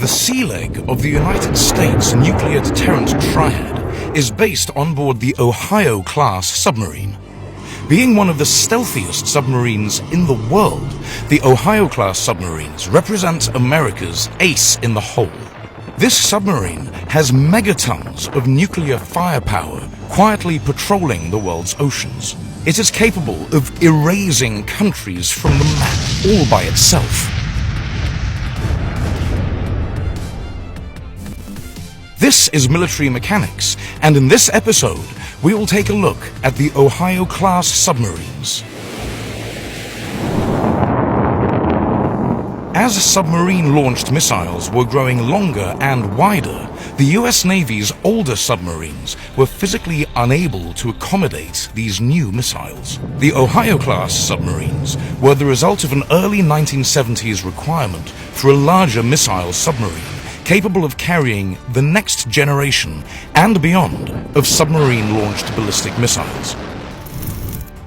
The sea leg of the United States nuclear deterrent triad is based on board the Ohio-class submarine. Being one of the stealthiest submarines in the world, the Ohio-class submarines represent America's ace in the hole. This submarine has megatons of nuclear firepower quietly patrolling the world's oceans. It is capable of erasing countries from the map all by itself. This is Military Mechanics, and in this episode, we will take a look at the Ohio-class submarines. As submarine-launched missiles were growing longer and wider, the US Navy's older submarines were physically unable to accommodate these new missiles. The Ohio-class submarines were the result of an early 1970s requirement for a larger missile submarine capable of carrying the next generation and beyond of submarine-launched ballistic missiles.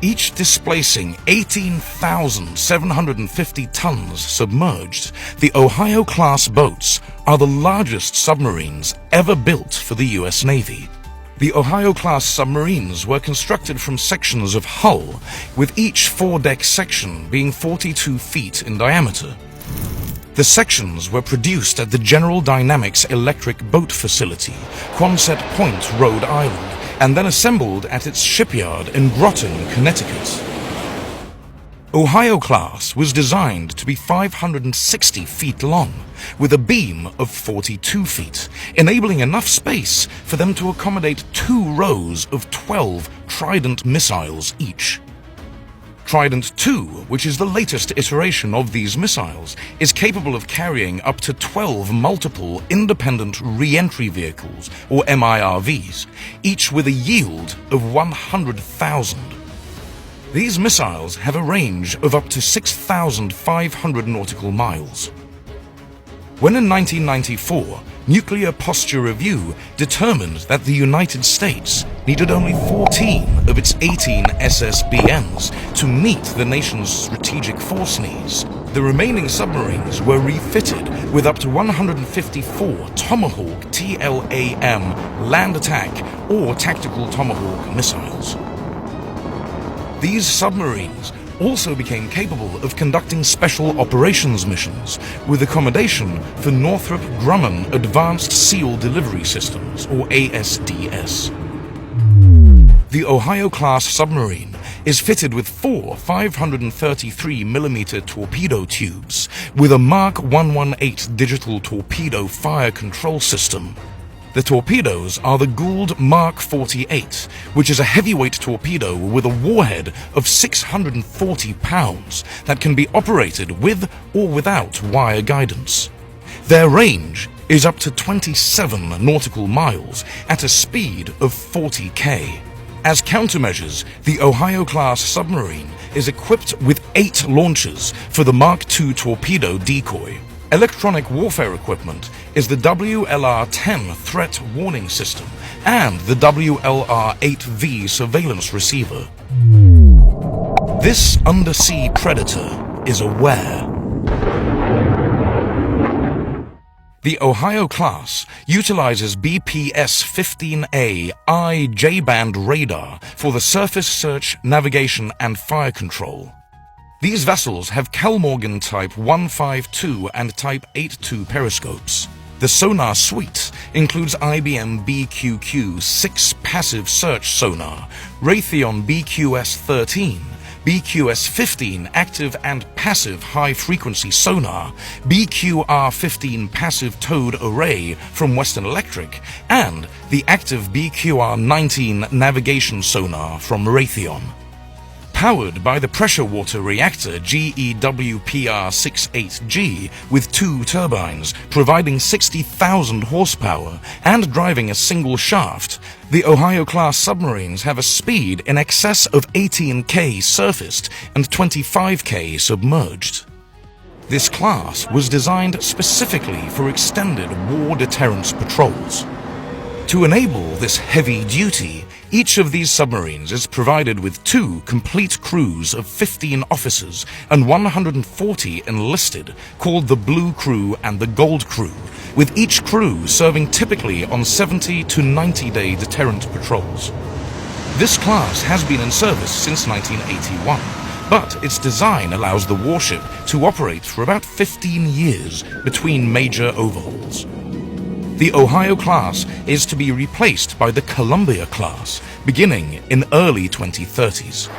Each displacing 18,750 tons submerged, the Ohio-class boats are the largest submarines ever built for the US Navy. The Ohio-class submarines were constructed from sections of hull, with each four-deck section being 42 feet in diameter. The sections were produced at the General Dynamics Electric Boat Facility, Quonset Point, Rhode Island, and then assembled at its shipyard in Groton, Connecticut. Ohio-class was designed to be 560 feet long, with a beam of 42 feet, enabling enough space for them to accommodate 2 rows of 12 Trident missiles each. Trident II, which is the latest iteration of these missiles, is capable of carrying up to 12 multiple independent re-entry vehicles, or MIRVs, each with a yield of 100,000. These missiles have a range of up to 6,500 nautical miles. When in 1994, Nuclear Posture Review determined that the United States needed only 14 of its 18 SSBNs to meet the nation's strategic force needs, the remaining submarines were refitted with up to 154 Tomahawk TLAM land attack or tactical Tomahawk missiles. These submarines also became capable of conducting special operations missions with accommodation for Northrop Grumman Advanced SEAL Delivery Systems, or ASDS. The Ohio-class submarine is fitted with 4 533mm torpedo tubes with a Mark 118 digital torpedo fire control system. The torpedoes are the Gould Mark 48, which is a heavyweight torpedo with a warhead of 640 pounds that can be operated with or without wire guidance. Their range is up to 27 nautical miles at a speed of 40 km. As countermeasures, the Ohio-class submarine is equipped with 8 launchers for the Mark II torpedo decoy. Electronic warfare equipment is the WLR-10 threat warning system and the WLR-8V surveillance receiver. This undersea predator is aware. The Ohio-class utilizes BPS-15A I-J-band radar for the surface search, navigation, and fire control. These vessels have Kellmorgan Type 152 and Type 82 periscopes. The sonar suite includes IBM BQQ-6 passive search sonar, Raytheon BQS-13, BQS-15 active and passive high-frequency sonar, BQR-15 passive towed array from Western Electric, and the active BQR-19 navigation sonar from Raytheon. Powered by the pressure water reactor GEWPR-68G with 2 turbines providing 60,000 horsepower and driving a single shaft, the Ohio-class submarines have a speed in excess of 18 km surfaced and 25 km submerged. This class was designed specifically for extended war deterrence patrols. To enable this heavy duty, each of these submarines is provided with 2 complete crews of 15 officers and 140 enlisted, called the Blue Crew and the Gold Crew, with each crew serving typically on 70 to 90-day deterrent patrols. This class has been in service since 1981, but its design allows the warship to operate for about 15 years between major overhauls. The Ohio class is to be replaced by the Columbia class beginning in early 2030s.